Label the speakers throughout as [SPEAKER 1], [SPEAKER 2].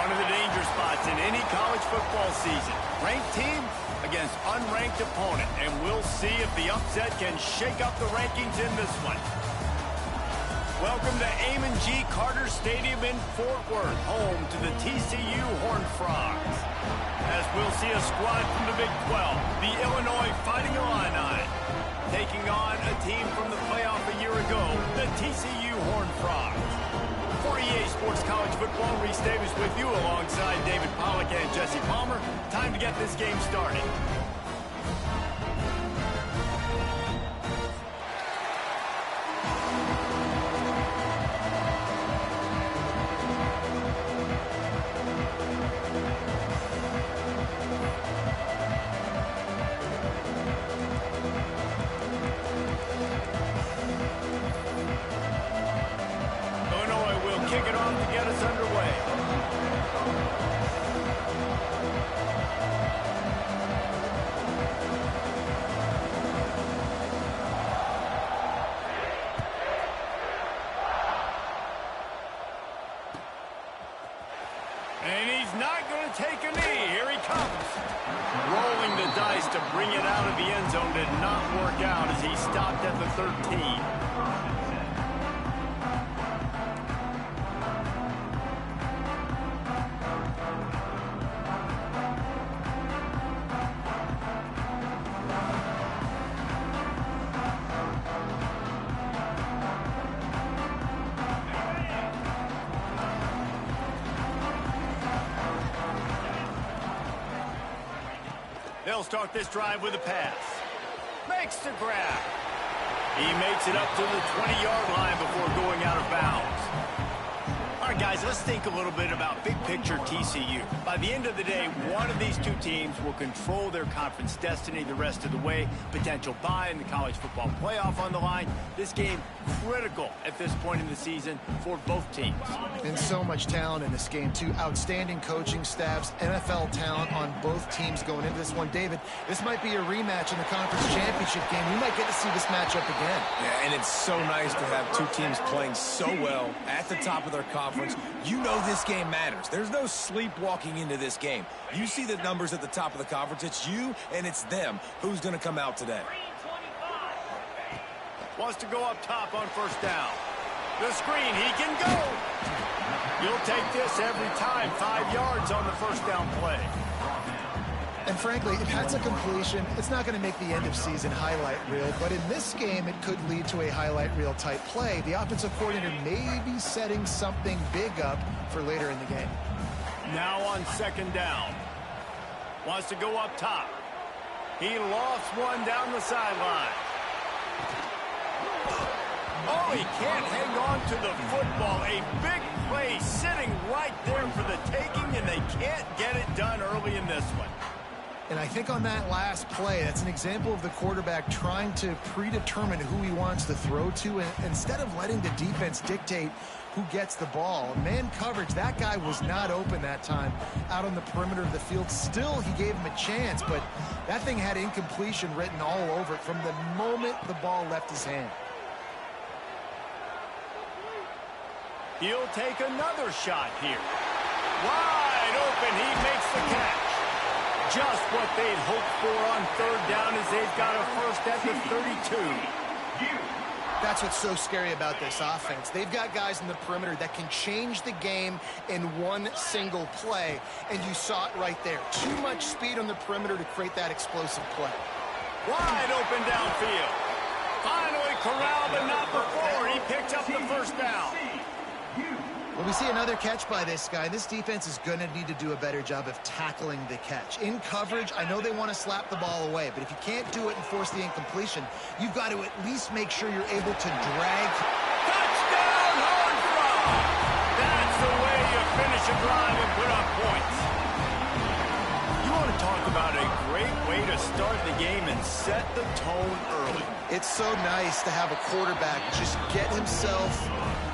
[SPEAKER 1] One of the danger spots in any college football season. Ranked team against unranked opponent. And we'll see if the upset can shake up the rankings in this one. Welcome to Amon G. Carter Stadium in Fort Worth, home to the TCU Horned Frogs. As we'll see a squad from the Big 12, the Illinois Fighting Illini, taking on a team from the playoff a year ago, the TCU Horned Frogs. For EA Sports College Football, Reese Davis with you alongside David Pollack and Jesse Palmer. Time to get this game started. Kick it off to get us underway. And he's not going to take a knee. Here he comes. Rolling the dice to bring it out of the end zone did not work out as he stopped at the 13. They'll start this drive with a pass. Makes the grab. He makes it up to the 20-yard line before going out of bounds. All right, guys, let's think a little bit about big picture TCU. By the end of the day, one of these two teams will control their conference destiny the rest of the way. Potential bye in the college football playoff on the line. This game critical at this point in the season for both teams.
[SPEAKER 2] And so much talent in this game, too. Outstanding coaching staffs, NFL talent on both teams going into this one. David, this might be a rematch in the conference championship game. We might get to see this matchup again.
[SPEAKER 3] Yeah, and it's so nice to have two teams playing so well at the top of their conference. You know this game matters. There's no sleepwalking into this game. You see the numbers at the top of the conference. It's you and it's them. Who's going to come out today?
[SPEAKER 1] Wants to go up top on first down. The screen, he can go. You'll take this every time. 5 yards on the first down play.
[SPEAKER 2] And frankly, if that's a completion, it's not going to make the end of season highlight reel. But in this game, it could lead to a highlight reel type play. The offensive coordinator may be setting something big up for later in the game.
[SPEAKER 1] Now on second down. Wants to go up top. He lost one down the sideline. Oh, he can't hang on to the football. A big play sitting right there for the taking, and they can't get it done early in this one.
[SPEAKER 2] And I think on that last play, that's an example of the quarterback trying to predetermine who he wants to throw to, and instead of letting the defense dictate who gets the ball. Man coverage, that guy was not open that time out on the perimeter of the field. Still, he gave him a chance, but that thing had incompletion written all over it from the moment the ball left his hand.
[SPEAKER 1] He'll take another shot here. Wide open, he makes the catch. Just what they'd hoped for on third down as they've got a first at the 32.
[SPEAKER 2] That's what's so scary about this offense. They've got guys in the perimeter that can change the game in one single play, and you saw it right there. Too much speed on the perimeter to create that explosive play.
[SPEAKER 1] Wide open downfield. Finally corralled, but not before. He picked up the first down.
[SPEAKER 2] Well, we see another catch by this guy. This defense is going to need to do a better job of tackling the catch. In coverage, I know they want to slap the ball away, but if you can't do it and force the incompletion, you've got to at least make sure you're able to drag.
[SPEAKER 1] Touchdown, Horned Frogs! That's the way you finish a drive and put up points. You want to talk about a great way to start the game and set the tone early.
[SPEAKER 2] It's so nice to have a quarterback just get himself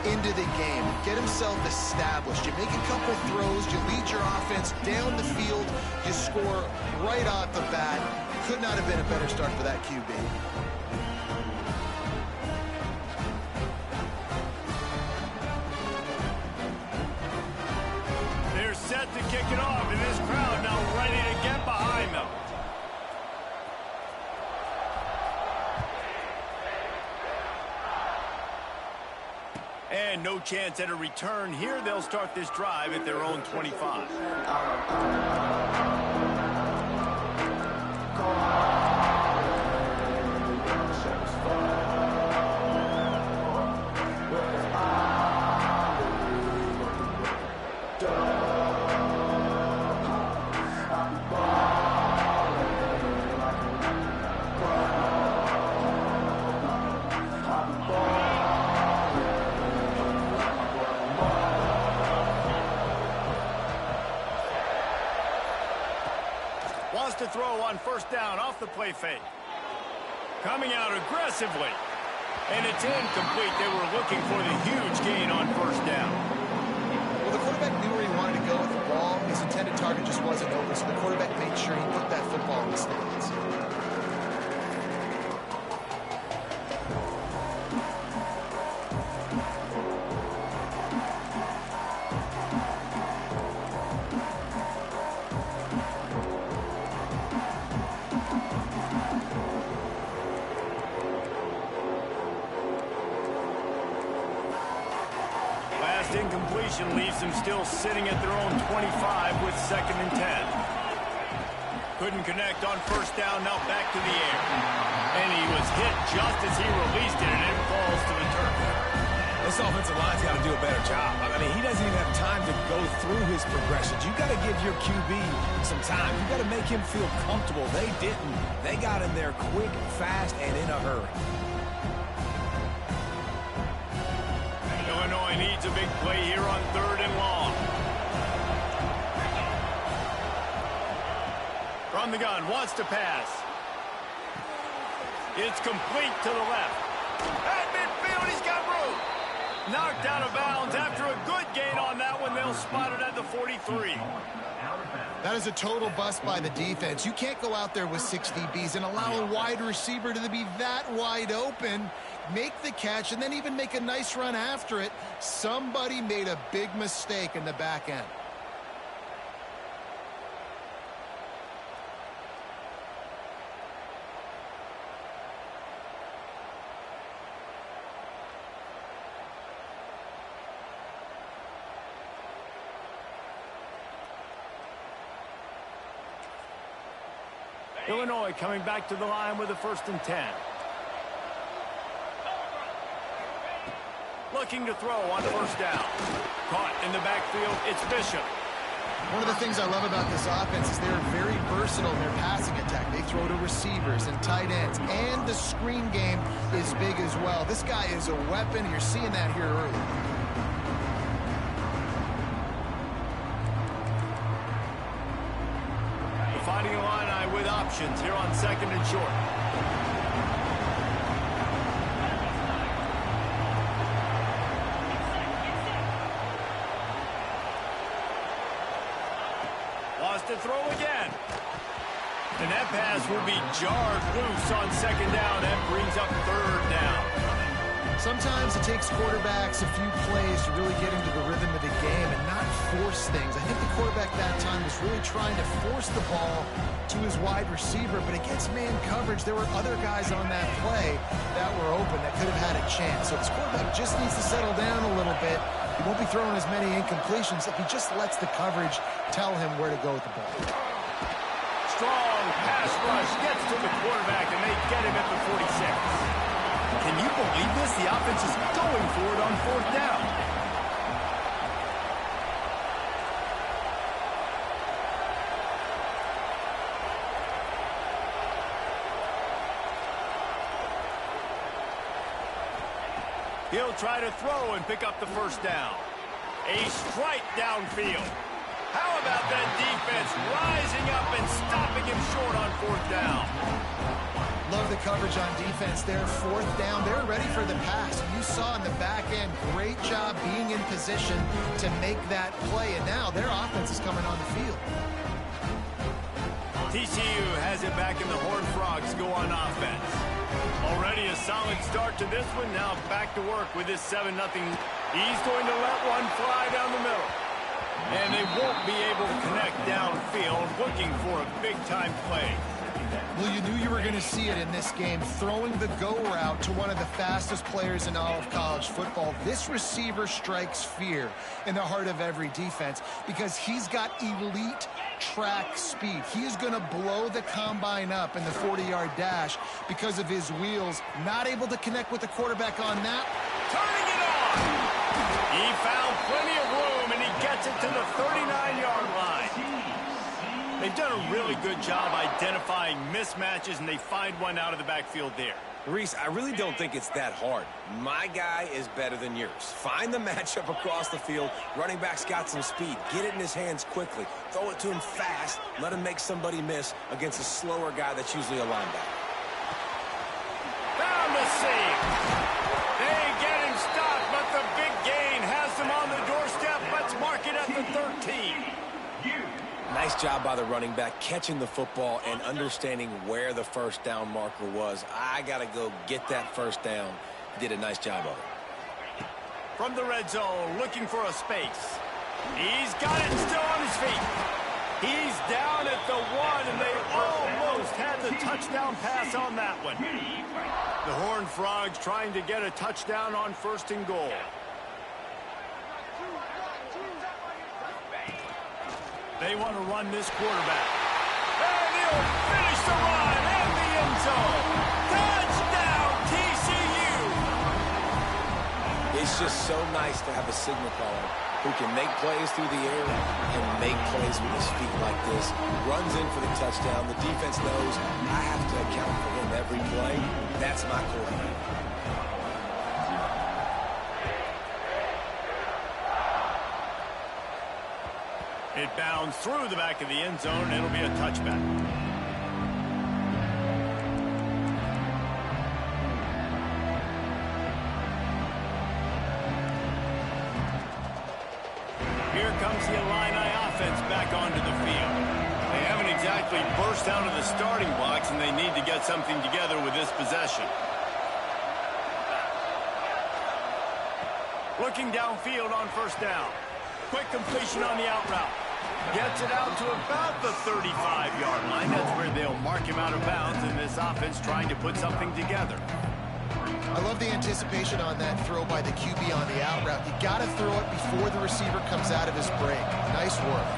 [SPEAKER 2] into the game, get himself established. You make a couple throws, you lead your offense down the field, you score right off the bat. Could not have been a better start for that QB.
[SPEAKER 1] They're set find no chance at a return here. They'll start this drive at their own 25. Wants to throw on first down off the play fake. Coming out aggressively. And it's incomplete. They were looking for the huge gain on first down.
[SPEAKER 2] Well, the quarterback knew where he wanted to go with the ball. His intended target just wasn't open, so the quarterback made sure he put that football in the stands.
[SPEAKER 1] Incompletion leaves them still sitting at their own 25 with 2nd and 10. Couldn't connect on first down, now back to the air. And he was hit just as he released it, and it falls to the turf.
[SPEAKER 3] This offensive line's got to do a better job. I mean, he doesn't even have time to go through his progressions. You got to give your QB some time. You got to make him feel comfortable. They didn't. They got him there quick, fast, and in a hurry.
[SPEAKER 1] Illinois needs a big play here on 3rd and long. From the gun, wants to pass. It's complete to the left. At midfield, he's got room. Knocked out of bounds after a good gain on that one. They'll spot it at the 43.
[SPEAKER 2] That is a total bust by the defense. You can't go out there with 6 DBs and allow a wide receiver to be that wide open, make the catch, and then even make a nice run after it. Somebody made a big mistake in the back end.
[SPEAKER 1] Illinois coming back to the line with a 1st and 10. Looking to throw on first down. Caught in the backfield, it's Bishop.
[SPEAKER 2] One of the things I love about this offense is they're very versatile in their passing attack. They throw to receivers and tight ends, and the screen game is big as well. This guy is a weapon. You're seeing that here early.
[SPEAKER 1] Finding a line with options here on 2nd and short. Wants to throw again. And that pass will be jarred loose on 2nd down. That brings up 3rd down.
[SPEAKER 2] Sometimes it takes quarterbacks a few plays to really get into the rhythm of the game and not force things. I think the quarterback that time was really trying to force the ball to his wide receiver, but against man coverage, there were other guys on that play that were open that could have had a chance. So this quarterback just needs to settle down a little bit. He won't be throwing as many incompletions if he just lets the coverage tell him where to go with the ball.
[SPEAKER 1] Strong pass rush gets to the quarterback, and they get him at the 46. Can you believe this? The offense is going for it on 4th down. He'll try to throw and pick up the 1st down. A strike downfield. How about that defense rising up and stopping him short on 4th down?
[SPEAKER 2] Love the coverage on defense there. 4th down, they're ready for the pass. You saw in the back end, great job being in position to make that play. And now their offense is coming on the field.
[SPEAKER 1] TCU has it back, and the Horned Frogs go on offense. Already a solid start to this one. Now back to work with this 7-0. He's going to let one fly down the middle. And they won't be able to connect downfield, looking for a big-time play.
[SPEAKER 2] Well, you knew you were going to see it in this game, throwing the go route to one of the fastest players in all of college football. This receiver strikes fear in the heart of every defense because he's got elite track speed. He is going to blow the combine up in the 40-yard dash because of his wheels. Not able to connect with the quarterback on that.
[SPEAKER 1] Turning it on. He found plenty of room, and he gets it to the 39-yard line. They've done a really good job identifying mismatches, and they find one out of the backfield there.
[SPEAKER 3] Reese, I really don't think it's that hard. My guy is better than yours. Find the matchup across the field. Running back's got some speed. Get it in his hands quickly. Throw it to him fast. Let him make somebody miss against a slower guy that's usually a linebacker.
[SPEAKER 1] Found the seam. They get him stopped, but the big gain has them on the doorstep. Let's mark it at the 13.
[SPEAKER 3] Nice job by the running back catching the football and understanding where the first down marker was. I got to go get that first down. He did a nice job of it.
[SPEAKER 1] From the red zone, looking for a space. He's got it still on his feet. He's down at the 1, and they almost had the touchdown pass on that one. The Horned Frogs trying to get a touchdown on 1st and goal. They want to run this quarterback. And he'll finish the run in the end zone. Touchdown, TCU!
[SPEAKER 3] It's just so nice to have a signal caller who can make plays through the air and make plays with his feet like this. Runs in for the touchdown. The defense knows I have to account for him every play. That's my quarterback.
[SPEAKER 1] It bounds through the back of the end zone, and it'll be a touchback. Here comes the Illini offense back onto the field. They haven't exactly burst out of the starting blocks, and they need to get something together with this possession. Looking downfield on 1st down. Quick completion on the out route. Gets it out to about the 35-yard line. That's where they'll mark him out of bounds, and this offense trying to put something together.
[SPEAKER 2] I love the anticipation on that throw by the QB on the out route. You got to throw it before the receiver comes out of his break. Nice work.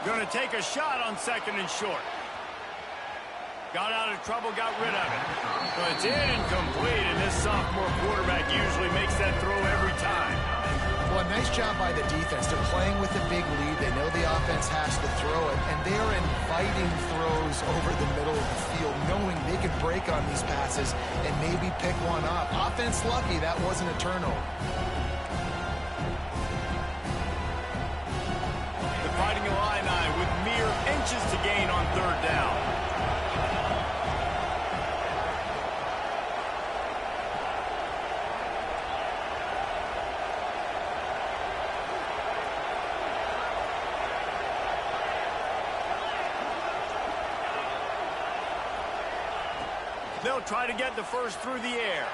[SPEAKER 1] Going to take a shot on 2nd and short. Got out of trouble, got rid of it. But it's incomplete, and this sophomore quarterback usually makes that throw every time.
[SPEAKER 2] Well, nice job by the defense. They're playing with a big lead. They know the offense has to throw it, and they're inviting throws over the middle of the field, knowing they could break on these passes and maybe pick one up. Offense lucky that wasn't a turnover.
[SPEAKER 1] The Fighting Illini with mere inches to gain on 3rd down. They'll try to get the first through the air.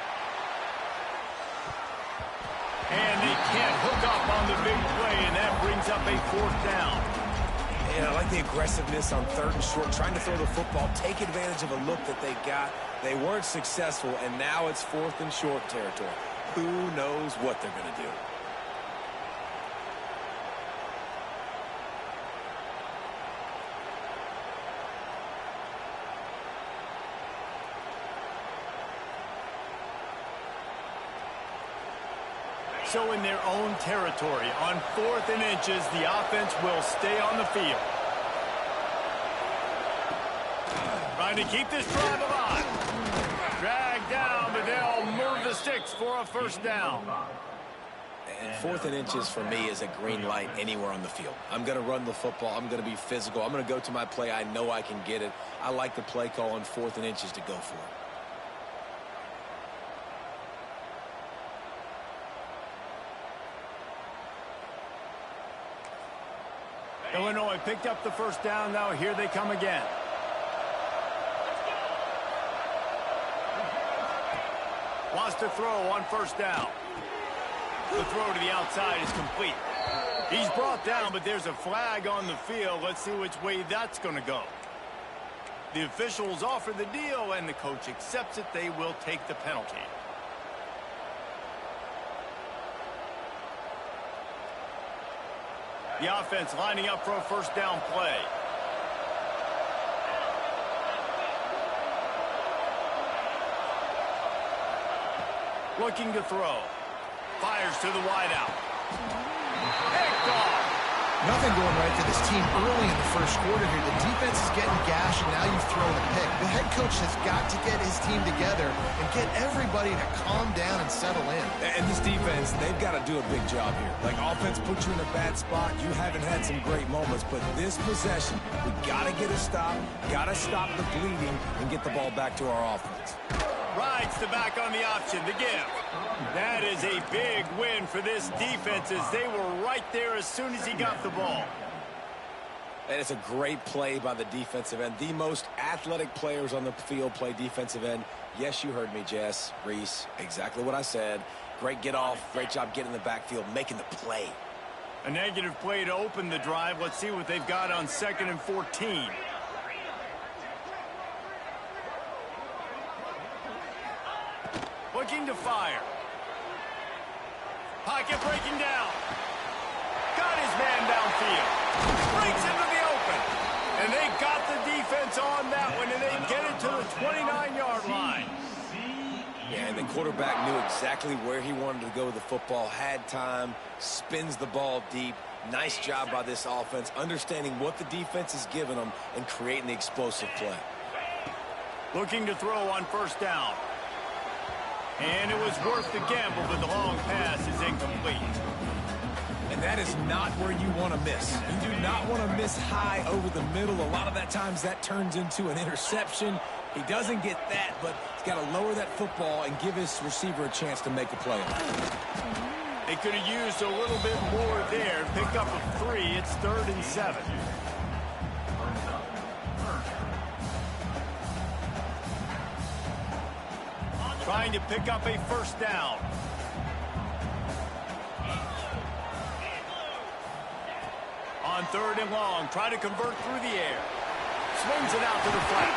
[SPEAKER 1] And they can't hook up on the big play, and that brings up a 4th down.
[SPEAKER 3] Yeah, I like the aggressiveness on 3rd and short, trying to throw the football, take advantage of a look that they got. They weren't successful, and now it's 4th and short territory. Who knows what they're going to do?
[SPEAKER 1] So in their own territory, on 4th and inches, the offense will stay on the field. Trying to keep this drive alive. Dragged down, but they'll move the sticks for a 1st down.
[SPEAKER 3] And 4th and inches for me is a green light anywhere on the field. I'm going to run the football. I'm going to be physical. I'm going to go to my play. I know I can get it. I like the play call on 4th and inches to go for it.
[SPEAKER 1] Illinois picked up the 1st down. Now here they come again. Wants to throw on 1st down. The throw to the outside is complete. He's brought down, but there's a flag on the field. Let's see which way that's going to go. The officials offer the deal, and the coach accepts it. They will take the penalty. The offense lining up for a first down play. Looking to throw. Fires to the wideout. Picked off.
[SPEAKER 2] Nothing going right for this team early in the first quarter here. The defense is getting gashed, and now you've thrown a pick. The head coach has got to get his team together and get everybody to calm down and settle in.
[SPEAKER 3] And this defense, they've got to do a big job here. Like, offense puts you in a bad spot. You haven't had some great moments, but this possession, we got to get a stop, got to stop the bleeding, and get the ball back to our offense.
[SPEAKER 1] Rides the back on the option, the give. That is a big win for this defense as they were right there as soon as he got the ball.
[SPEAKER 3] And it's a great play by the defensive end. The most athletic players on the field play defensive end. Yes, you heard me, Jess, Reese, exactly what I said. Great get off, great job getting in the backfield, making the play.
[SPEAKER 1] A negative play to open the drive. Let's see what they've got on 2nd and 14. Looking to fire. Pocket breaking down. Got his man downfield. Breaks into the open. And they got the defense on that one, and they get it to the 29-yard line.
[SPEAKER 3] Yeah, and the quarterback knew exactly where he wanted to go with the football, had time, spins the ball deep. Nice job by this offense, understanding what the defense is giving them and creating the explosive play.
[SPEAKER 1] Looking to throw on first down. And it was worth the gamble, but the long pass is incomplete.
[SPEAKER 3] And that is not where you want to miss. You do not want to miss high over the middle. A lot of that times that turns into an interception. He doesn't get that, but he's got to lower that football and give his receiver a chance to make a play.
[SPEAKER 1] They could have used a little bit more there. Pick up a 3. It's 3rd and 7. Trying to pick up a first down. On 3rd and long, try to convert through the air. Swings it out to the flat.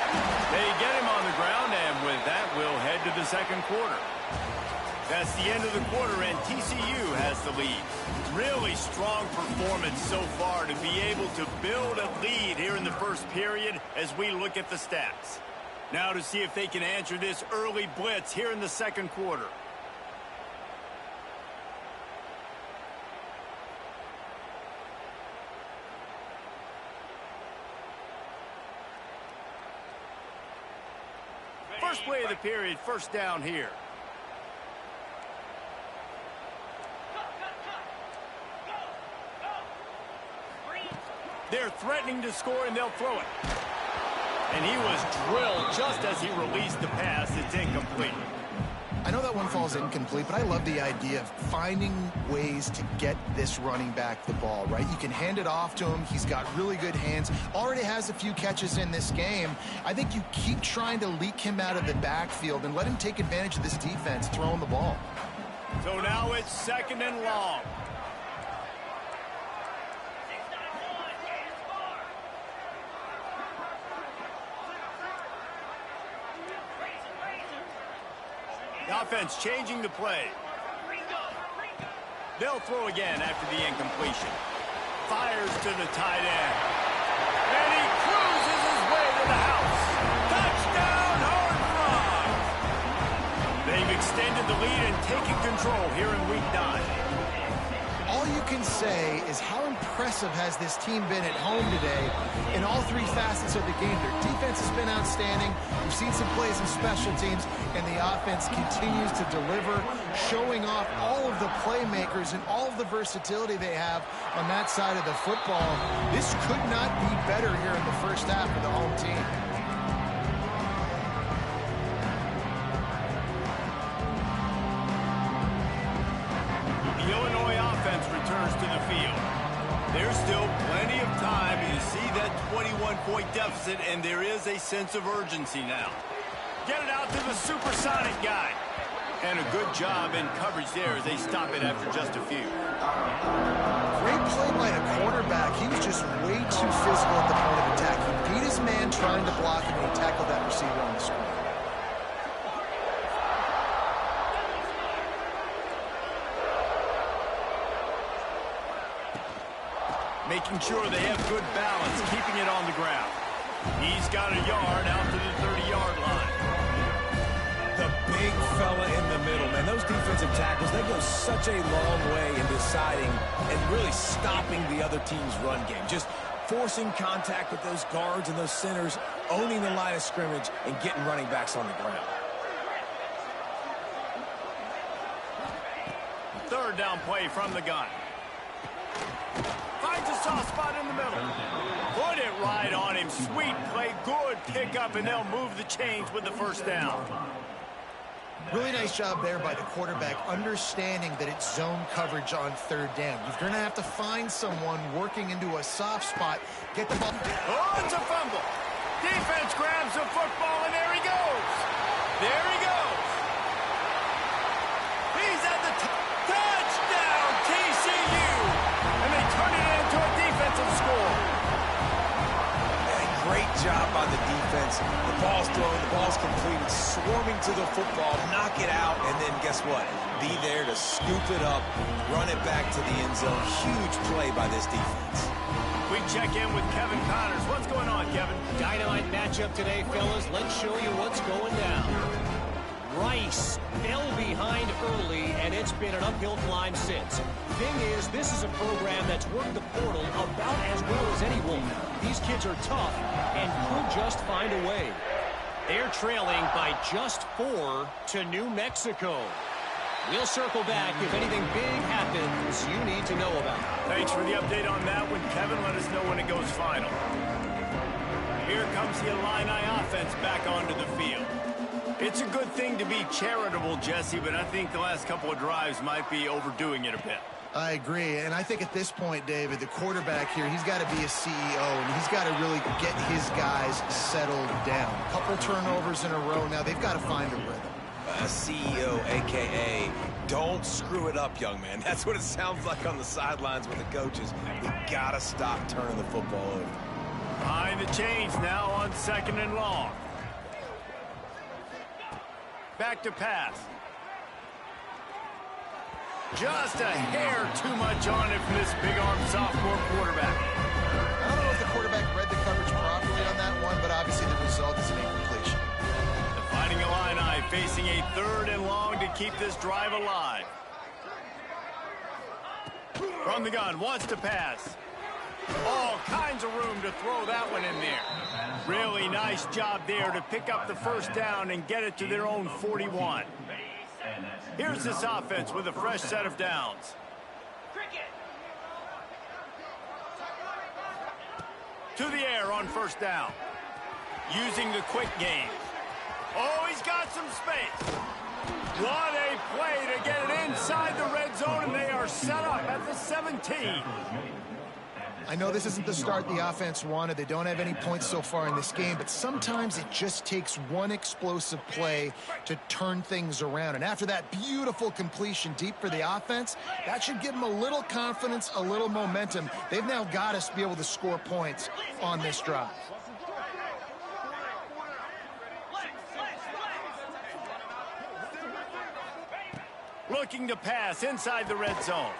[SPEAKER 1] They get him on the ground, and with that, we'll head to the second quarter. That's the end of the quarter, and TCU has the lead. Really strong performance so far to be able to build a lead here in the first period as we look at the stats. Now to see if they can answer this early blitz here in the second quarter. First play of the period, first down here. They're threatening to score, and they'll throw it. And he was drilled just as he released the pass. It's incomplete.
[SPEAKER 2] I know that one falls incomplete, but I love the idea of finding ways to get this running back the ball, right? You can hand it off to him. He's got really good hands. Already has a few catches in this game. I think you keep trying to leak him out of the backfield and let him take advantage of this defense throwing the ball.
[SPEAKER 1] So now it's 2nd and long. The offense changing the play. They'll throw again after the incompletion. Fires to the tight end. And he cruises his way to the house. Touchdown, home run! They've extended the lead and taken control here in week 9.
[SPEAKER 2] All you can say is how impressive has this team been at home today in all 3 facets of the game. Their defense has been outstanding. We've seen some plays in special teams, and the offense continues to deliver, showing off all of the playmakers and all of the versatility they have on that side of the football. This could not be better here in the first half of the home team.
[SPEAKER 1] The Illinois offense returns to the field. There's still plenty of time. You see that 21-point deficit, and there is a sense of urgency now. Get it out to the supersonic guy. And a good job in coverage there as they stop it after just a few.
[SPEAKER 2] Great play by the quarterback. He was just way too physical at the point of attack. He beat his man trying to block him, and he tackled that receiver on the screen.
[SPEAKER 1] Making sure they have good balance, keeping it on the ground. He's got a yard out to the 30-yard line.
[SPEAKER 3] The big fella in the middle, man. Those defensive tackles, they go such a long way in deciding and really stopping the other team's run game. Just forcing contact with those guards and those centers, owning the line of scrimmage, and getting running backs on the ground.
[SPEAKER 1] Third down play from the gun. Finds a soft spot in the middle. Put it right on him. Sweet play, good pickup, and they'll move the chains with the first down.
[SPEAKER 2] Really nice job there by the quarterback, understanding that it's zone coverage on third down. You're going to have to find someone working into a soft spot. Get the ball.
[SPEAKER 1] Oh, it's a fumble. Defense grabs the football, and there he goes. There he goes. He's at the touchdown, TCU. And they turn it into a defensive score.
[SPEAKER 3] Great job by the defense. The ball's thrown, the ball's completed, swarming to the football, knock it out, and then guess what? Be there to scoop it up, run it back to the end zone. Huge play by this defense.
[SPEAKER 1] We check in with Kevin Connors. What's going on, Kevin?
[SPEAKER 4] Dynamite matchup today, fellas. Let's show you what's going down. Rice fell behind early, and it's been an uphill climb since. Thing is, this is a program that's worked the portal about as well as anyone. These kids are tough and could just find a way. They're trailing by just 4 to New Mexico. We'll circle back if anything big happens you need to know about.
[SPEAKER 1] Thanks for the update on that one, Kevin. Let us know when it goes final. Here comes the Illini offense back onto the field. It's a good thing to be charitable, Jesse, but I think the last couple of drives might be overdoing it a bit.
[SPEAKER 2] I agree, and I think at this point, David, the quarterback here, he's got to be a CEO, and he's got to really get his guys settled down. A couple turnovers in a row now. They've got to find a rhythm.
[SPEAKER 3] CEO, a.k.a. don't screw it up, young man. That's what it sounds like on the sidelines with the coaches. We got to stop turning the football over.
[SPEAKER 1] Behind the chains now on 2nd and long. Back to pass. Just a hair too much on it from this big-arm sophomore quarterback.
[SPEAKER 2] I don't know if the quarterback read the coverage properly on that one, but obviously the result is an incompletion.
[SPEAKER 1] The Fighting Illini facing a 3rd and long to keep this drive alive. From the gun, wants to pass. All kinds of room to throw that one in there. Really nice job there to pick up the first down and get it to their own 41. Here's this offense with a fresh set of downs. To the air on first down. Using the quick game. Oh, he's got some space. What a play to get it inside the red zone, and they are set up at the 17.
[SPEAKER 2] I know this isn't the start the offense wanted. They don't have any points so far in this game, but sometimes it just takes one explosive play to turn things around. And after that beautiful completion deep for the offense, that should give them a little confidence, a little momentum. They've now got us to be able to score points on this drive.
[SPEAKER 1] Looking to pass inside the red zone.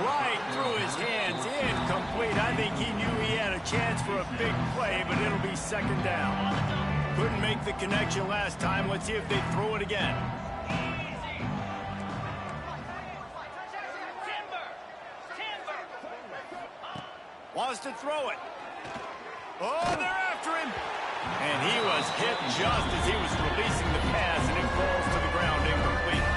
[SPEAKER 1] Right through his hands, incomplete. I think he knew he had a chance for a big play, but it'll be 2nd down. Couldn't make the connection last time. Let's see if they throw it again. Wants to throw it. Oh, they're after him. And he was hit just as he was releasing the pass, and it falls to the ground incomplete.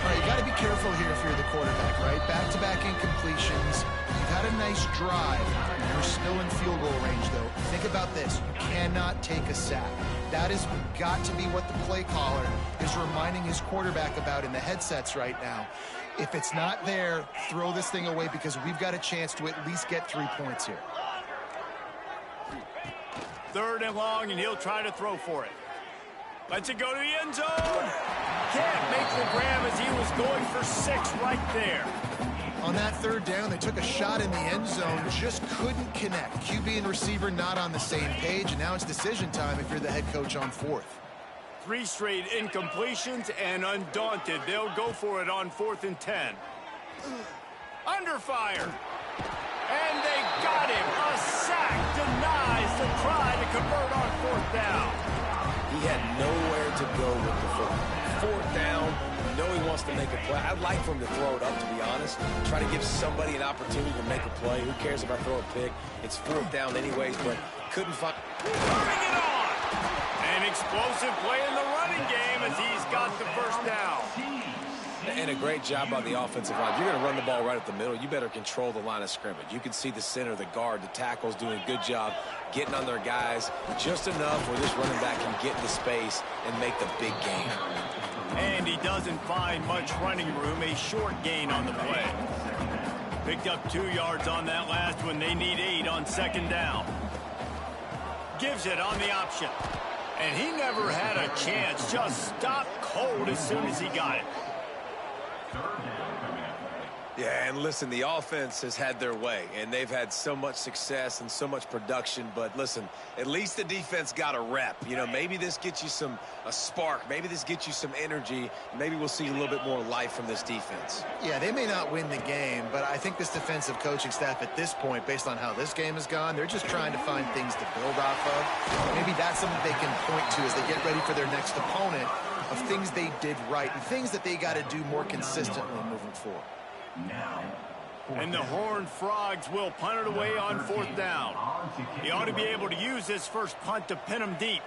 [SPEAKER 2] All right, you got to be careful here if you're the quarterback, right? Back-to-back incompletions. You've had a nice drive. You're still in field goal range, though. Think about this. You cannot take a sack. That has got to be what the play caller is reminding his quarterback about in the headsets right now. If it's not there, throw this thing away because we've got a chance to at least get 3 points here.
[SPEAKER 1] 3rd and long, and he'll try to throw for it. Lets it go to the end zone. can't make the grab as he was going for 6 right there.
[SPEAKER 2] On that third down, they took a shot in the end zone, just couldn't connect. QB and receiver not on the same page, and now it's decision time if you're the head coach on 4th.
[SPEAKER 1] 3 straight incompletions, and undaunted, they'll go for it on 4th and 10. Under fire. And they got him. A sack denies the try to convert on 4th down.
[SPEAKER 3] He had nowhere to go with the football. 4th down. You know he wants to make a play. I'd like for him to throw it up, to be honest. Try to give somebody an opportunity to make a play. Who cares if I throw a pick? It's 4th down anyways, but couldn't find...
[SPEAKER 1] Bring it on! An explosive play in the running game as he's got the first down.
[SPEAKER 3] And a great job by the offensive line. If you're going to run the ball right up the middle, you better control the line of scrimmage. You can see the center, the guard, the tackles doing a good job getting on their guys just enough where this running back can get into space and make the big gain.
[SPEAKER 1] And he doesn't find much running room, a short gain on the play. Picked up 2 yards on that last one. They need 8 on 2nd down. Gives it on the option. And he never had a chance. Just stopped cold as soon as he got it.
[SPEAKER 3] Yeah, and listen, the offense has had their way, and they've had so much success and so much production. But listen, at least the defense got a rep. You know, maybe this gets you a spark. Maybe this gets you some energy. Maybe we'll see a little bit more life from this defense.
[SPEAKER 2] Yeah, they may not win the game, but I think this defensive coaching staff at this point, based on how this game has gone, they're just trying to find things to build off of. Maybe that's something they can point to as they get ready for their next opponent, of things they did right and things that they got to do more consistently moving forward.
[SPEAKER 1] And the Horned Frogs will punt it away on 4th down. He ought to be able to use this first punt to pin him deep.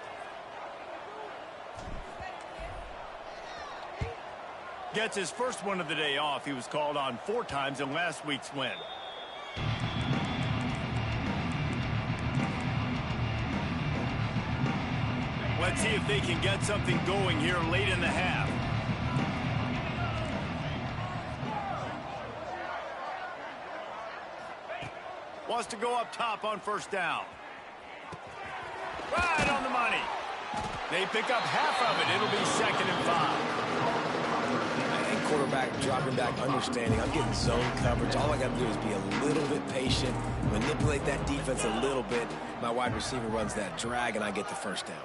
[SPEAKER 1] Gets his first one of the day off. He was called on 4 times in last week's win. Let's see if they can get something going here late in the half. Wants to go up top on 1st down. Right on the money. They pick up half of it. It'll be 2nd and 5.
[SPEAKER 3] And quarterback dropping back, understanding I'm getting zone coverage. All I got to do is be a little bit patient, manipulate that defense a little bit. My wide receiver runs that drag, and I get the first down.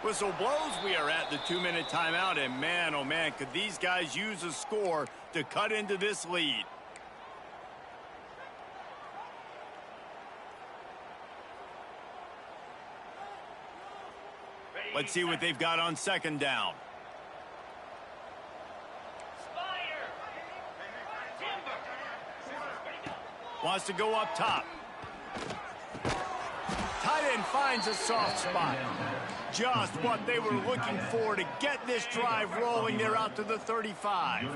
[SPEAKER 1] Whistle blows. We are at the 2-minute timeout, and man, oh man, could these guys use a score to cut into this lead. Let's see what they've got on 2nd down. Wants to go up top. Tight end finds a soft spot. Just what they were looking for to get this drive rolling. They're out to the 35.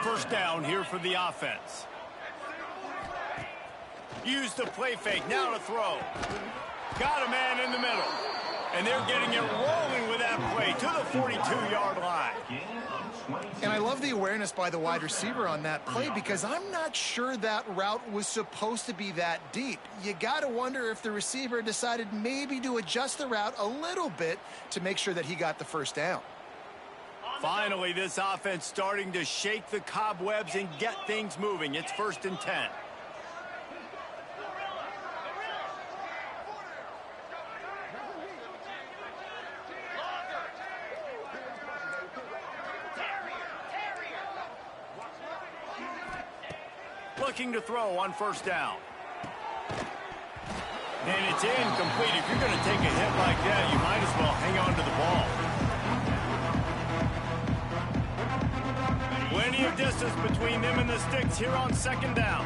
[SPEAKER 1] First down here for the offense. Use the play fake. Now to throw. Got a man in the middle. And they're getting it rolling with that play to the 42-yard line.
[SPEAKER 2] And I love the awareness by the wide receiver on that play, because I'm not sure that route was supposed to be that deep. You got to wonder if the receiver decided maybe to adjust the route a little bit to make sure that he got the first down.
[SPEAKER 1] Finally, this offense starting to shake the cobwebs and get things moving. It's 1st and 10. Looking to throw on 1st down. And it's incomplete. If you're going to take a hit like that, you might as well hang on to the ball. Plenty of distance between them and the sticks here on 2nd down.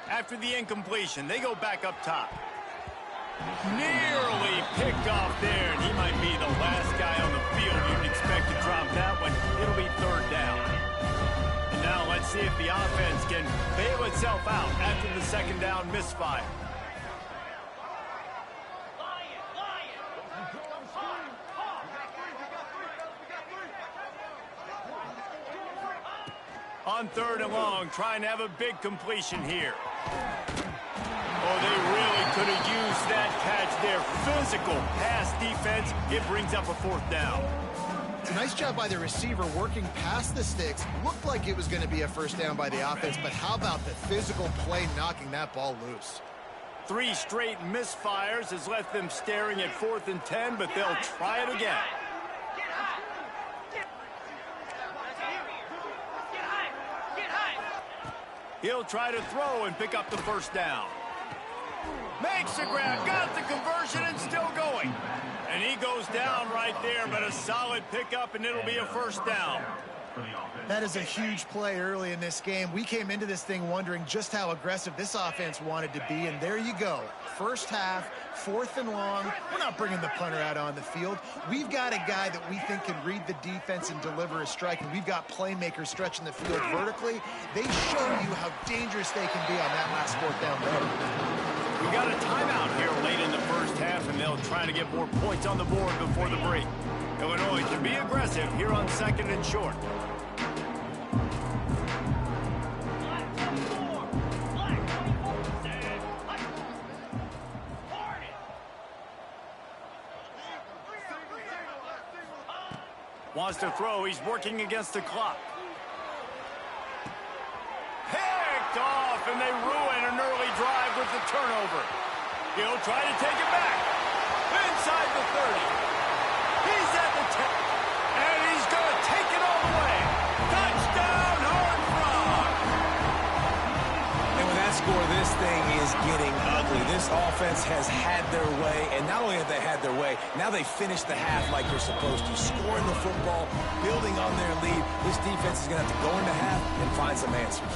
[SPEAKER 1] After the incompletion, they go back up top. Nearly picked off there, and he might be the last guy on the field you'd expect to drop that one. It'll be 3rd down. And now let's see if the offense can bail itself out after the 2nd down misfire. On 3rd and long, trying to have a big completion here. Oh, they really could have used that catch there. Physical pass defense. It brings up a 4th down.
[SPEAKER 2] It's a nice job by the receiver working past the sticks. Looked like it was going to be a 1st down by the offense, but how about the physical play knocking that ball loose?
[SPEAKER 1] 3 straight misfires has left them staring at 4th and 10, but they'll try it again. He'll try to throw and pick up the 1st down. Makes the grab, got the conversion, and still going. And he goes down right there, but a solid pickup, and it'll be a 1st down.
[SPEAKER 2] That is a huge play early in this game. We came into this thing wondering just how aggressive this offense wanted to be, and there you go. 1st half, 4th and long. We're not bringing the punter out on the field. We've got a guy that we think can read the defense and deliver a strike, and we've got playmakers stretching the field vertically. They show you how dangerous they can be on that last 4th down there.
[SPEAKER 1] We got a timeout here late in the 1st half, and they'll try to get more points on the board before the break. Illinois to be aggressive here on 2nd and short. Wants to throw. He's working against the clock. Picked off, and they ruin an early drive with the turnover. He'll try to take it back. Inside the 30. He's at the 10. And he's going to take it all the way. Touchdown, Horned Frog.
[SPEAKER 3] And with that score, this thing is getting ugly. This offense has had their way, and not only have they had their way, now they finish the half like they're supposed to, scoring the football, building on their lead. This defense is going to have to go into half and find some answers.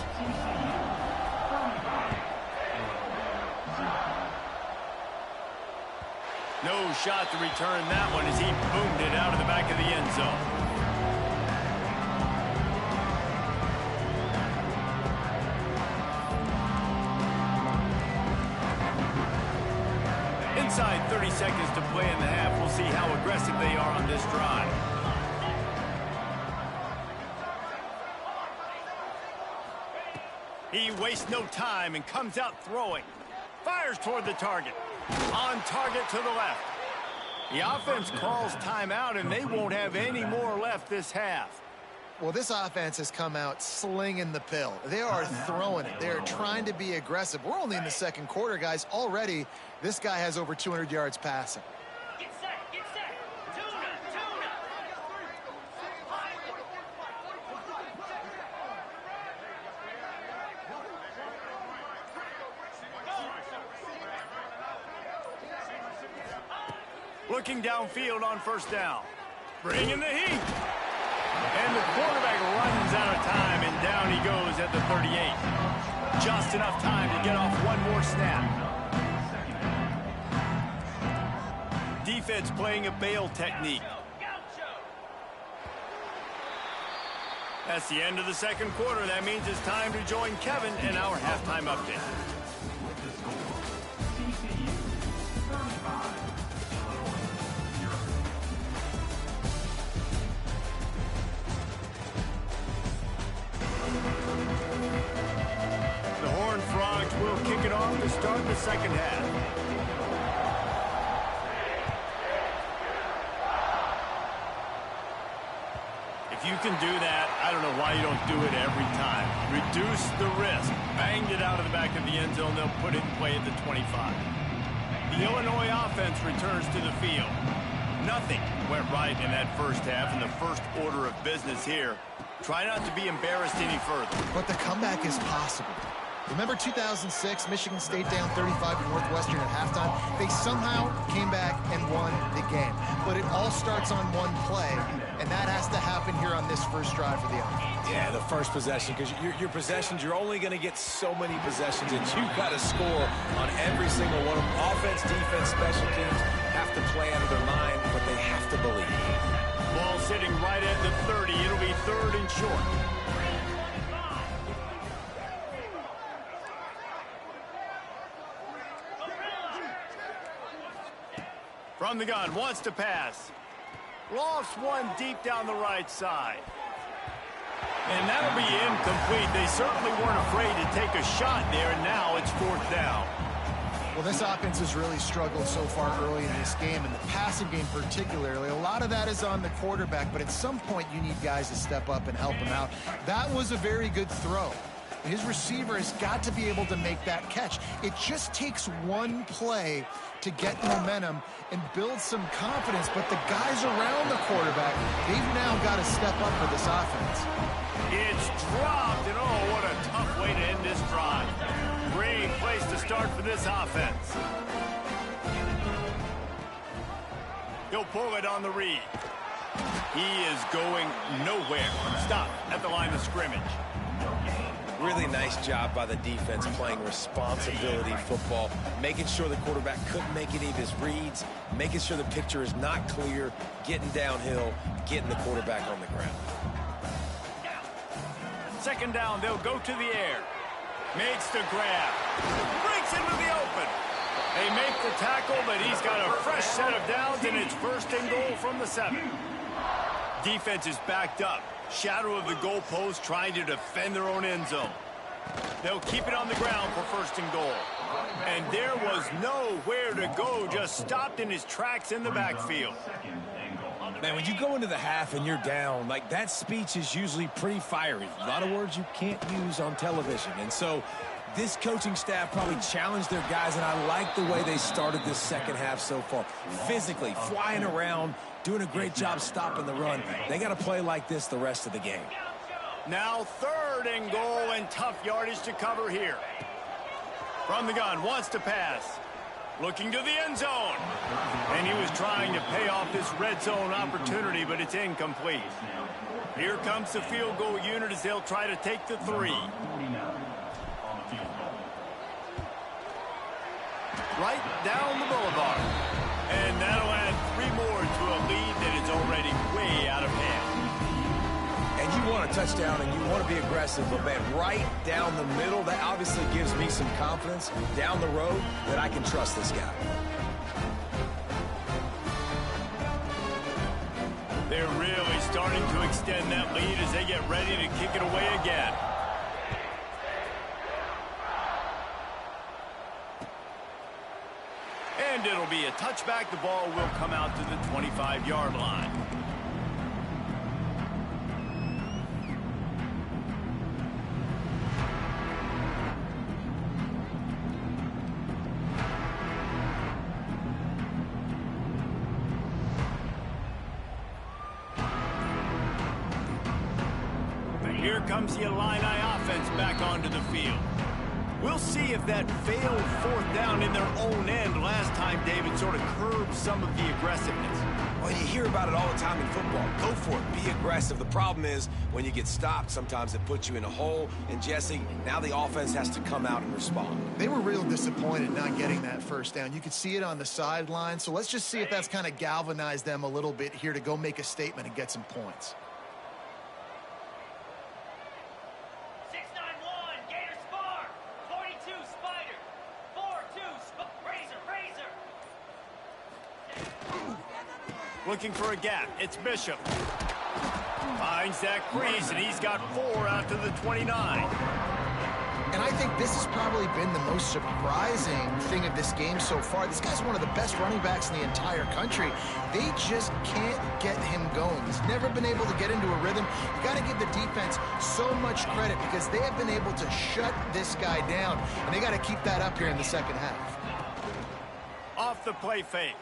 [SPEAKER 1] No shot to return that one as he boomed it out of the back of the end zone. Inside 30 seconds to play in the half. We'll see how aggressive they are on this drive. He wastes no time and comes out throwing. Fires toward the target. On target to the left. The offense calls timeout, and they won't have any more left this half.
[SPEAKER 2] Well, this offense has come out slinging the pill. They are throwing it. They are trying to be aggressive. We're only in the 2nd quarter, guys. Already, this guy has over 200 yards passing.
[SPEAKER 5] Get set, get set. Tuna.
[SPEAKER 1] Looking downfield on 1st down. Bringing the heat. And the quarterback runs out of time, and down he goes at the 38. Just enough time to get off one more snap. Defense playing a bail technique. That's the end of the 2nd quarter. That means it's time to join Kevin in our halftime update. The Horned Frogs will kick it off to start the 2nd half. If you can do that, I don't know why you don't do it every time. Reduce the risk. Banged it out of the back of the end zone. They'll put it in play at the 25. The Illinois offense returns to the field. Nothing went right in that 1st half, and the first order of business here. Try not to be embarrassed any further.
[SPEAKER 2] But the comeback is possible. Remember 2006, Michigan State down 35 to Northwestern at halftime? They somehow came back and won the game. But it all starts on one play, and that has to happen here on this first drive for the offense.
[SPEAKER 3] Yeah, the first possession, because your possessions, you're only going to get so many possessions, and you've got to score on every single one of them. Offense, defense, special teams have to play out of their mind, but they have to believe.
[SPEAKER 1] Ball sitting right at the 30. It'll be 3rd and short. From the gun, wants to pass. Lofts one deep down the right side. And that'll be incomplete. They certainly weren't afraid to take a shot there, and now it's 4th down.
[SPEAKER 2] Well, this offense has really struggled so far early in this game, and the passing game particularly. A lot of that is on the quarterback, but at some point you need guys to step up and help him out. That was a very good throw. His receiver has got to be able to make that catch. It just takes one play to get momentum and build some confidence, but the guys around the quarterback, they've now got to step up for this offense.
[SPEAKER 1] It's dropped, and oh, what a tough way to end this drive. Great place to start for this offense. He'll pull it on the read. He is going nowhere. Stop at the line of scrimmage.
[SPEAKER 3] Really nice job by the defense playing responsibility football, making sure the quarterback couldn't make any of his reads, making sure the picture is not clear, getting downhill, getting the quarterback on the ground.
[SPEAKER 1] 2nd down, they'll go to the air. Makes the grab. Breaks into the open. They make the tackle, but he's got a fresh set of downs, and it's 1st and goal from the 7. Defense is backed up. Shadow of the goalpost, trying to defend their own end zone. They'll keep it on the ground for 1st and goal. And there was nowhere to go, just stopped in his tracks in the backfield.
[SPEAKER 3] Man, when you go into the half and you're down, like, that speech is usually pretty fiery. A lot of words you can't use on television. And so this coaching staff probably challenged their guys, and I like the way they started this second half so far. Physically, flying around, doing a great job stopping the run. They got to play like this the rest of the game.
[SPEAKER 1] Now 3rd and goal, and tough yardage to cover here. From the gun, wants to pass. Looking to the end zone. And he was trying to pay off this red zone opportunity, but it's incomplete. Here comes the field goal unit as they'll try to take the 3. Right down the boulevard. And that'll add 3 more to a lead that is already way out of hand.
[SPEAKER 3] And you want a touchdown and you want to be aggressive, but man, right down the middle, that obviously gives me some confidence down the road that I can trust this guy.
[SPEAKER 1] They're really starting to extend that lead as they get ready to kick it away again. And it'll be a touchback. The ball will come out to the 25-yard line. Here comes the Illini offense back onto the field. We'll see if that failed 4th down in their own end last time, David, sort of curbed some of the aggressiveness.
[SPEAKER 3] Well, you hear about it all the time in football. Go for it. Be aggressive. The problem is when you get stopped, sometimes it puts you in a hole. And, Jesse, now the offense has to come out and respond.
[SPEAKER 2] They were real disappointed not getting that 1st down. You could see it on the sideline. So let's just see if that's kind of galvanized them a little bit here to go make a statement and get some points.
[SPEAKER 5] 691, Gator Spar. 42, Spider. 4-2, Razor.
[SPEAKER 1] Looking for a gap. It's Bishop. Finds that crease, and he's got 4 out to the 29.
[SPEAKER 2] And I think this has probably been the most surprising thing of this game so far. This guy's one of the best running backs in the entire country. They just can't get him going. He's never been able to get into a rhythm. You got to give the defense so much credit because they have been able to shut this guy down, and they got to keep that up here in the second half.
[SPEAKER 1] Off the play fake.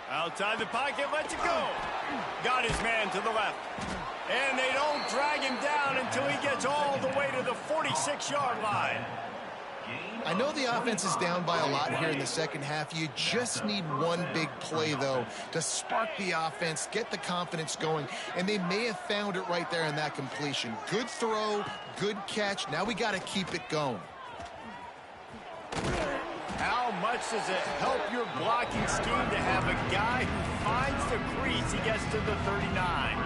[SPEAKER 1] Outside the pocket, lets it go. Got his man to the left. And they don't drag him down until he gets all the way to the 46-yard line.
[SPEAKER 2] I know the offense is down by a lot here in the second half. You just need one big play, though, to spark the offense, get the confidence going, and they may have found it right there in that completion. Good throw, good catch. Now we got to keep it going.
[SPEAKER 1] How much does it help your blocking scheme to have a guy who finds the crease? He gets to the 39.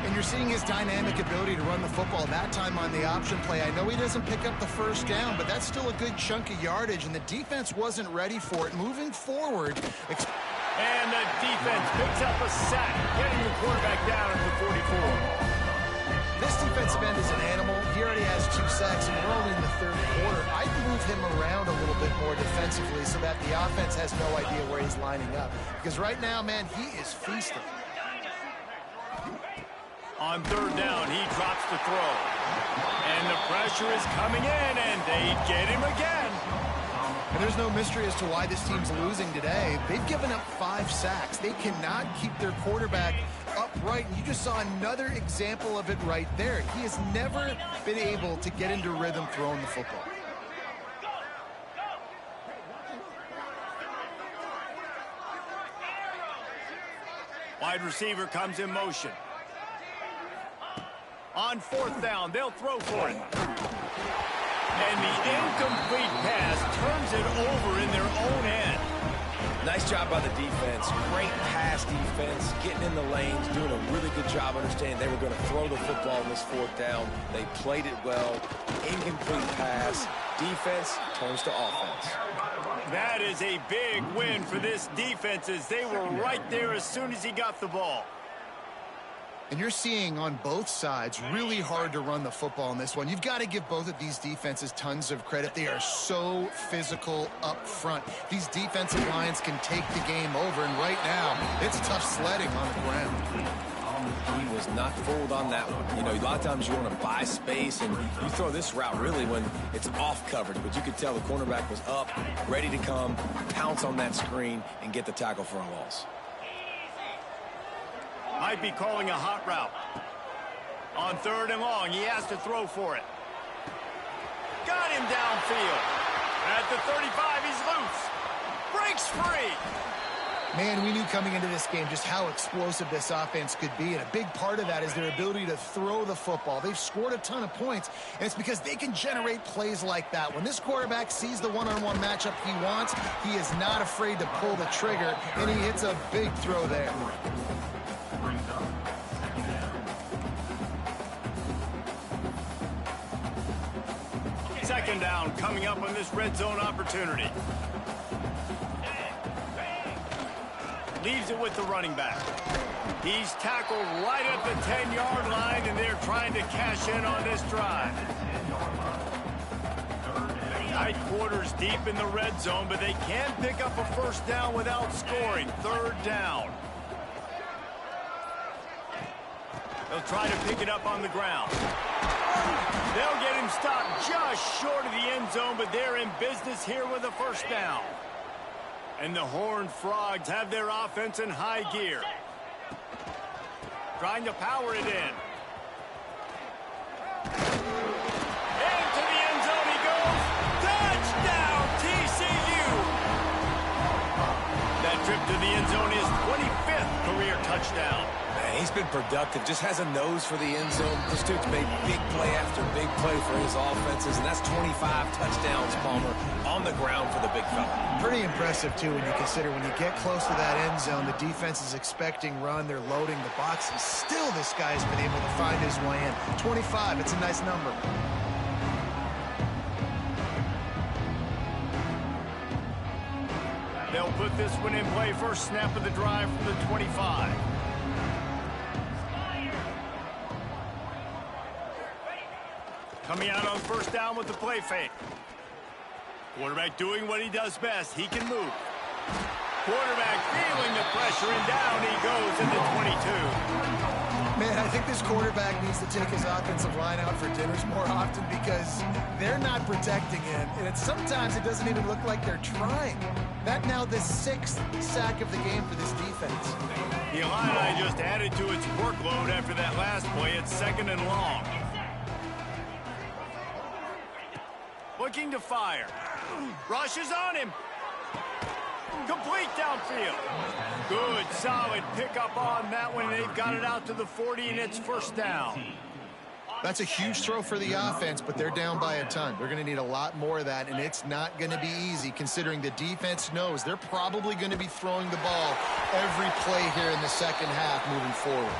[SPEAKER 2] And you're seeing his dynamic ability to run the football, that time on the option play. I know he doesn't pick up the 1st down, but that's still a good chunk of yardage, and the defense wasn't ready for it. Moving forward.
[SPEAKER 1] And the defense picks up a sack, getting the quarterback down at the 44.
[SPEAKER 2] This defensive end is an animal. He already has 2 sacks, and we're only in the 3rd quarter. I'd move him around a little bit more defensively so that the offense has no idea where he's lining up. Because right now, man, he is feasting.
[SPEAKER 1] On 3rd down, he drops the throw. And the pressure is coming in, and they get him again.
[SPEAKER 2] And there's no mystery as to why this team's losing today. They've given up 5 sacks. They cannot keep their quarterback upright. And you just saw another example of it right there. He has never been able to get into rhythm throwing the football.
[SPEAKER 1] Wide receiver comes in motion. On 4th down, they'll throw for it. And the incomplete pass turns it over in their own end.
[SPEAKER 3] Nice job by the defense. Great pass defense, getting in the lanes, doing a really good job understanding they were going to throw the football on this 4th down. They played it well. Incomplete pass. Defense turns to offense.
[SPEAKER 1] That is a big win for this defense as they were right there as soon as he got the ball.
[SPEAKER 2] And you're seeing on both sides really hard to run the football in this one. You've got to give both of these defenses tons of credit. They are so physical up front. These defensive lines can take the game over, and right now, it's tough sledding on the ground.
[SPEAKER 3] He was not fooled on that one. You know, a lot of times you want to buy space, and you throw this route really when it's off coverage, but you could tell the cornerback was up, ready to come, pounce on that screen, and get the tackle for a loss.
[SPEAKER 1] Might be calling a hot route. On 3rd and long, he has to throw for it. Got him downfield. At the 35, he's loose. Breaks free.
[SPEAKER 2] Man, we knew coming into this game just how explosive this offense could be, and a big part of that is their ability to throw the football. They've scored a ton of points, and it's because they can generate plays like that. When this quarterback sees the one-on-one matchup he wants, he is not afraid to pull the trigger, and he hits a big throw there.
[SPEAKER 1] 2nd down coming up on this red zone opportunity. Leaves it with the running back. He's tackled right at the 10-yard line, and they're trying to cash in on this drive. Tight quarters deep in the red zone, but they can pick up a 1st down without scoring. 3rd down. They'll try to pick it up on the ground. They'll get him stopped just short of the end zone, but they're in business here with a 1st down. And the Horned Frogs have their offense in high gear. Trying to power it in. Into the end zone he goes. Touchdown, TCU! That trip to the end zone is 25th career touchdown.
[SPEAKER 3] Man, he's been productive, just has a nose for the end zone. This dude's made big play after big play for his offenses, and that's 25 touchdowns, Palmer, on the ground for the big fella.
[SPEAKER 2] Pretty impressive, too, when you consider when you get close to that end zone, the defense is expecting run, they're loading the box, and still this guy's been able to find his way in. 25, it's a nice number.
[SPEAKER 1] They'll put this one in play. First snap of the drive from the 25. Coming out on 1st down with the play fake. Quarterback doing what he does best. He can move. Quarterback feeling the pressure, and down he goes in the 22.
[SPEAKER 2] Man, I think this quarterback needs to take his offensive line out for dinners more often because they're not protecting him. And sometimes it doesn't even look like they're trying. That now the 6th sack of the game for this defense.
[SPEAKER 1] The Illini just added to its workload after that last play. It's 2nd and long. Looking to fire. Rushes on him. Complete downfield. Good, solid pickup on that one. They've got it out to the 40, and it's 1st down.
[SPEAKER 2] That's a huge throw for the offense, but they're down by a ton. They're going to need a lot more of that, and it's not going to be easy considering the defense knows they're probably going to be throwing the ball every play here in the 2nd half moving forward.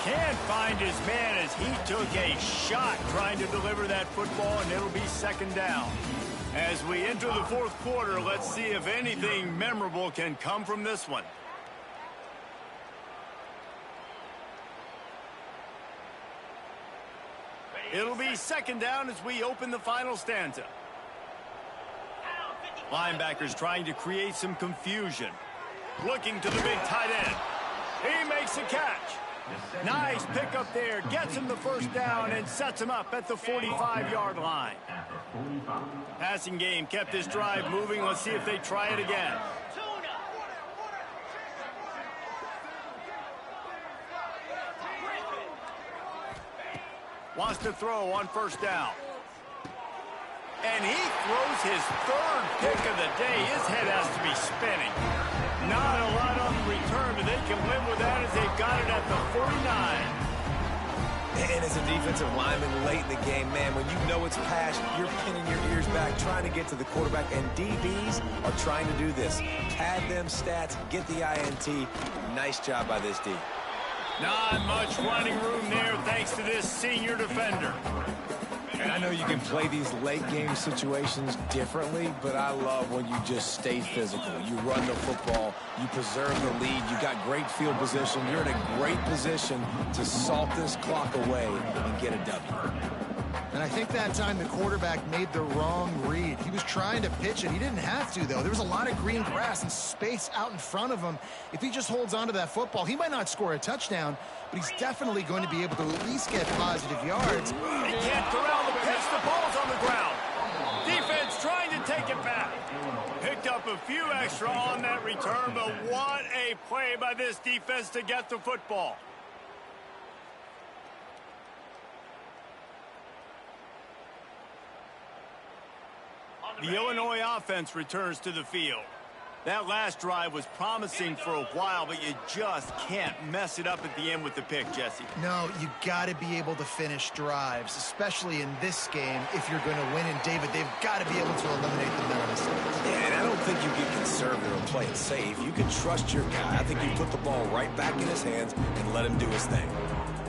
[SPEAKER 1] Can't find his man as he took a shot trying to deliver that football, and it'll be 2nd down. As we enter the 4th quarter, let's see if anything memorable can come from this one. It'll be second down as we open the final stanza. Linebackers trying to create some confusion. Looking to the big tight end. He makes a catch. Nice pickup there. Gets him the first down and sets him up at the 45-yard line. Passing game kept this drive moving. Let's see if they try it again. Wants to throw on first down. And he throws his third pick of the day. His head has to be spinning. Not a lot on the return, but they can live with that as they've got it at the 49.
[SPEAKER 3] And as a defensive lineman late in the game, man, when you know it's pass, you're pinning your ears back, trying to get to the quarterback, and DBs are trying to do this. Pad them stats, get the INT. Nice job by this D.
[SPEAKER 1] Not much running room there thanks to this senior defender.
[SPEAKER 3] And I know you can play these late game situations differently, but I love when you just stay physical. You run the football, you preserve the lead, you got great field position, you're in a great position to salt this clock away and get a W.
[SPEAKER 2] And I think that time the quarterback made the wrong read. He was trying to pitch it. He didn't have to, though. There was a lot of green grass and space out in front of him. If he just holds on to that football, he might not score a touchdown, but he's definitely going to be able to at least get positive yards.
[SPEAKER 1] He can't corral the pitch. The ball's on the ground. Defense trying to take it back. Picked up a few extra on that return, but what a play by this defense to get the football. The Illinois offense returns to the field. That last drive was promising for a while, but you just can't mess it up at the end with the pick, Jesse.
[SPEAKER 2] No, you got to be able to finish drives, especially in this game if you're going to win. And, David, they've got to be able to eliminate the mental mistakes.
[SPEAKER 3] Yeah, and I don't think you get conservative and play it safe. You can trust your guy. I think you put the ball right back in his hands and let him do his thing.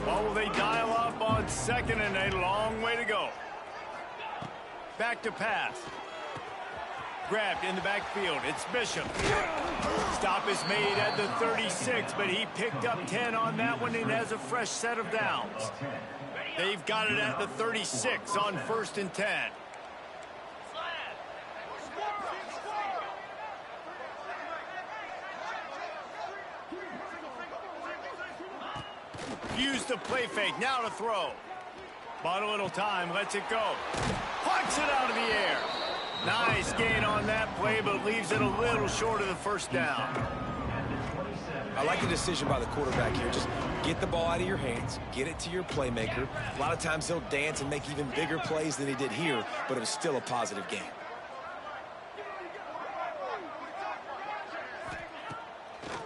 [SPEAKER 1] Well, will they dial up on second and a long way to go? Back to pass. Grabbed in the backfield. It's Bishop. Stop is made at the 36, but he picked up 10 on that one and has a fresh set of downs. They've got it at the 36 on 1st and 10. Use the play fake. Now to throw. Bought a little time. Lets it go. Plucks it out of the air. Nice gain on that play, but leaves it a little short of the first down.
[SPEAKER 3] I like the decision by the quarterback here. Just get the ball out of your hands, get it to your playmaker. A lot of times he'll dance and make even bigger plays than he did here, but it was still a positive game.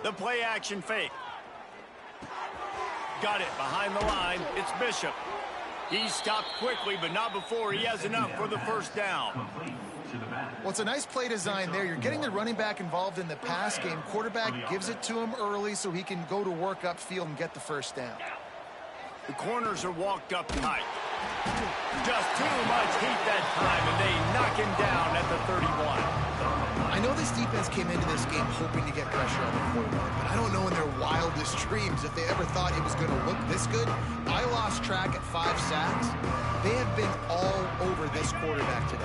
[SPEAKER 1] The play action fake. Got it behind the line. It's Bishop. He stopped quickly, but not before he has enough for the first down.
[SPEAKER 2] Well, it's a nice play design there. You're getting the running back involved in the pass game. Quarterback gives it to him early so he can go to work upfield and get the first down.
[SPEAKER 1] The corners are walked up tight. Just too much heat that time, and they knock him down at the 31.
[SPEAKER 2] I know this defense came into this game hoping to get pressure on the quarterback, but I don't know in their wildest dreams if they ever thought it was going to look this good. I lost track at 5 sacks. They have been all over this quarterback today.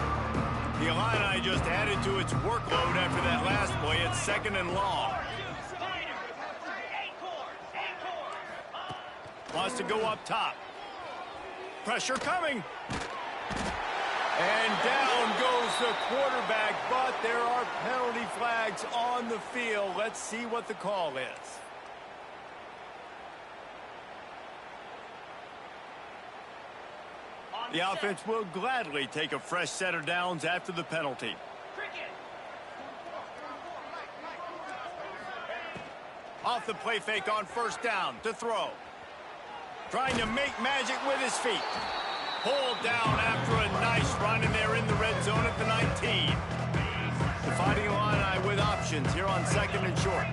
[SPEAKER 1] The Illini just added to its workload after that last play. It's 2nd and long. Wants to go up top. Pressure coming. And down goes the quarterback, but there are penalty flags on the field. Let's see what the call is. The offense will gladly take a fresh set of downs after the penalty. Off the play fake on first down to throw. Trying to make magic with his feet. Pulled down after a nice run, and they're in the red zone at the 19. The Fighting Illini with options here on 2nd and short.